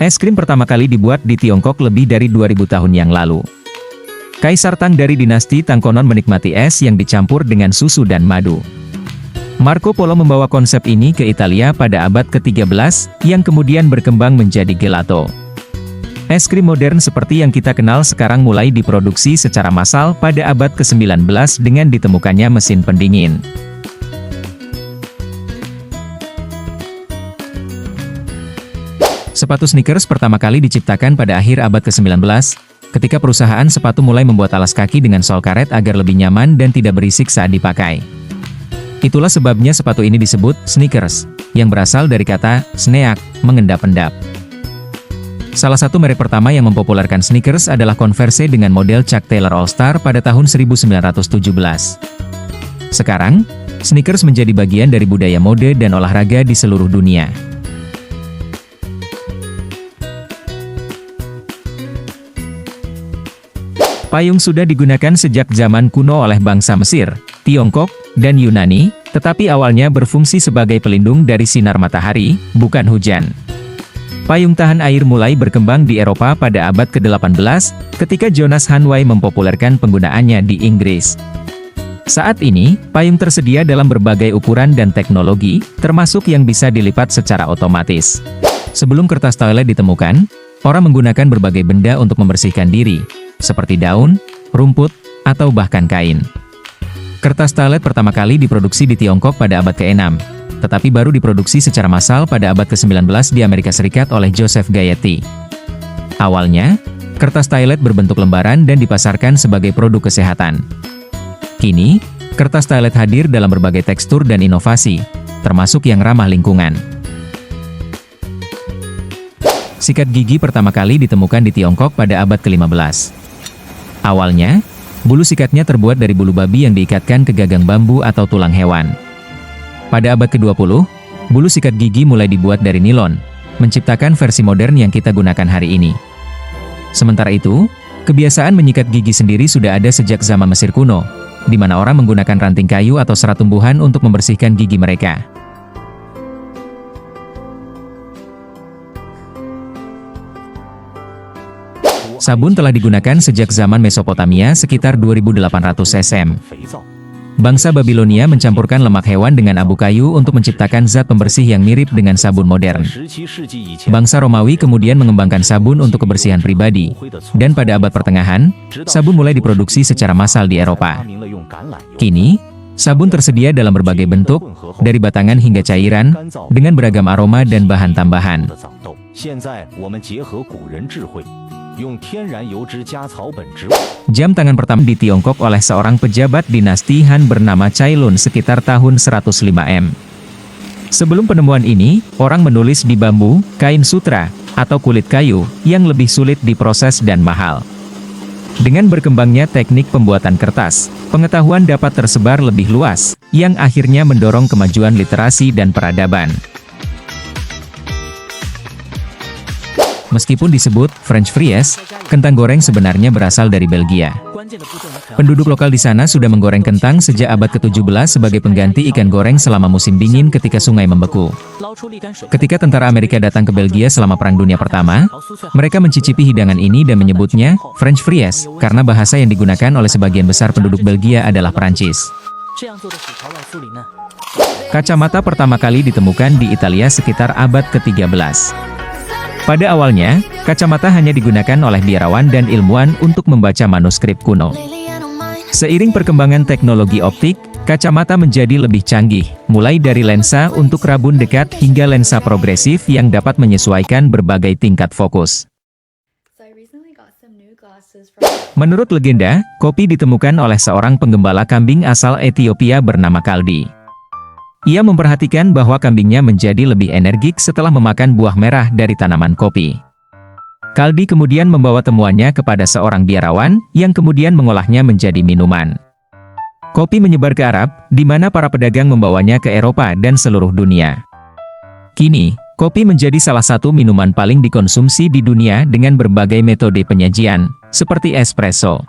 Es krim pertama kali dibuat di Tiongkok lebih dari 2000 tahun yang lalu. Kaisar Tang dari dinasti Tang konon menikmati es yang dicampur dengan susu dan madu. Marco Polo membawa konsep ini ke Italia pada abad ke-13, yang kemudian berkembang menjadi gelato. Es krim modern seperti yang kita kenal sekarang mulai diproduksi secara massal pada abad ke-19 dengan ditemukannya mesin pendingin. Sepatu sneakers pertama kali diciptakan pada akhir abad ke-19, ketika perusahaan sepatu mulai membuat alas kaki dengan sol karet agar lebih nyaman dan tidak berisik saat dipakai. Itulah sebabnya sepatu ini disebut sneakers, yang berasal dari kata sneak, mengendap-endap. Salah satu merek pertama yang mempopulerkan sneakers adalah Converse dengan model Chuck Taylor All-Star pada tahun 1917. Sekarang, sneakers menjadi bagian dari budaya mode dan olahraga di seluruh dunia. Payung sudah digunakan sejak zaman kuno oleh bangsa Mesir, Tiongkok, dan Yunani, tetapi awalnya berfungsi sebagai pelindung dari sinar matahari, bukan hujan. Payung tahan air mulai berkembang di Eropa pada abad ke-18, ketika Jonas Hanway mempopulerkan penggunaannya di Inggris. Saat ini, payung tersedia dalam berbagai ukuran dan teknologi, termasuk yang bisa dilipat secara otomatis. Sebelum kertas toilet ditemukan, orang menggunakan berbagai benda untuk membersihkan diri, seperti daun, rumput, atau bahkan kain. Kertas toilet pertama kali diproduksi di Tiongkok pada abad ke-6, tetapi baru diproduksi secara massal pada abad ke-19 di Amerika Serikat oleh Joseph Gayeti. Awalnya, kertas toilet berbentuk lembaran dan dipasarkan sebagai produk kesehatan. Kini, kertas toilet hadir dalam berbagai tekstur dan inovasi, termasuk yang ramah lingkungan. Sikat gigi pertama kali ditemukan di Tiongkok pada abad ke-15. Awalnya, bulu sikatnya terbuat dari bulu babi yang diikatkan ke gagang bambu atau tulang hewan. Pada abad ke-20, bulu sikat gigi mulai dibuat dari nilon, menciptakan versi modern yang kita gunakan hari ini. Sementara itu, kebiasaan menyikat gigi sendiri sudah ada sejak zaman Mesir kuno, di mana orang menggunakan ranting kayu atau serat tumbuhan untuk membersihkan gigi mereka. Sabun telah digunakan sejak zaman Mesopotamia sekitar 2800 SM. Bangsa Babilonia mencampurkan lemak hewan dengan abu kayu untuk menciptakan zat pembersih yang mirip dengan sabun modern. Bangsa Romawi kemudian mengembangkan sabun untuk kebersihan pribadi, dan pada abad pertengahan, sabun mulai diproduksi secara massal di Eropa. Kini, sabun tersedia dalam berbagai bentuk, dari batangan hingga cairan, dengan beragam aroma dan bahan tambahan. Jam tangan pertama di Tiongkok oleh seorang pejabat dinasti Han bernama Cai Lun sekitar tahun 105 M. Sebelum penemuan ini, orang menulis di bambu, kain sutra, atau kulit kayu, yang lebih sulit diproses dan mahal. Dengan berkembangnya teknik pembuatan kertas, pengetahuan dapat tersebar lebih luas, yang akhirnya mendorong kemajuan literasi dan peradaban. Meskipun disebut French fries, kentang goreng sebenarnya berasal dari Belgia. Penduduk lokal di sana sudah menggoreng kentang sejak abad ke-17 sebagai pengganti ikan goreng selama musim dingin ketika sungai membeku. Ketika tentara Amerika datang ke Belgia selama Perang Dunia Pertama, mereka mencicipi hidangan ini dan menyebutnya French fries, karena bahasa yang digunakan oleh sebagian besar penduduk Belgia adalah Perancis. Kacamata pertama kali ditemukan di Italia sekitar abad ke-13. Pada awalnya, kacamata hanya digunakan oleh biarawan dan ilmuwan untuk membaca manuskrip kuno. Seiring perkembangan teknologi optik, kacamata menjadi lebih canggih, mulai dari lensa untuk rabun dekat hingga lensa progresif yang dapat menyesuaikan berbagai tingkat fokus. Menurut legenda, kopi ditemukan oleh seorang penggembala kambing asal Ethiopia bernama Kaldi. Ia memperhatikan bahwa kambingnya menjadi lebih energik setelah memakan buah merah dari tanaman kopi. Kaldi kemudian membawa temuannya kepada seorang biarawan, yang kemudian mengolahnya menjadi minuman. Kopi menyebar ke Arab, di mana para pedagang membawanya ke Eropa dan seluruh dunia. Kini, kopi menjadi salah satu minuman paling dikonsumsi di dunia dengan berbagai metode penyajian, seperti espresso,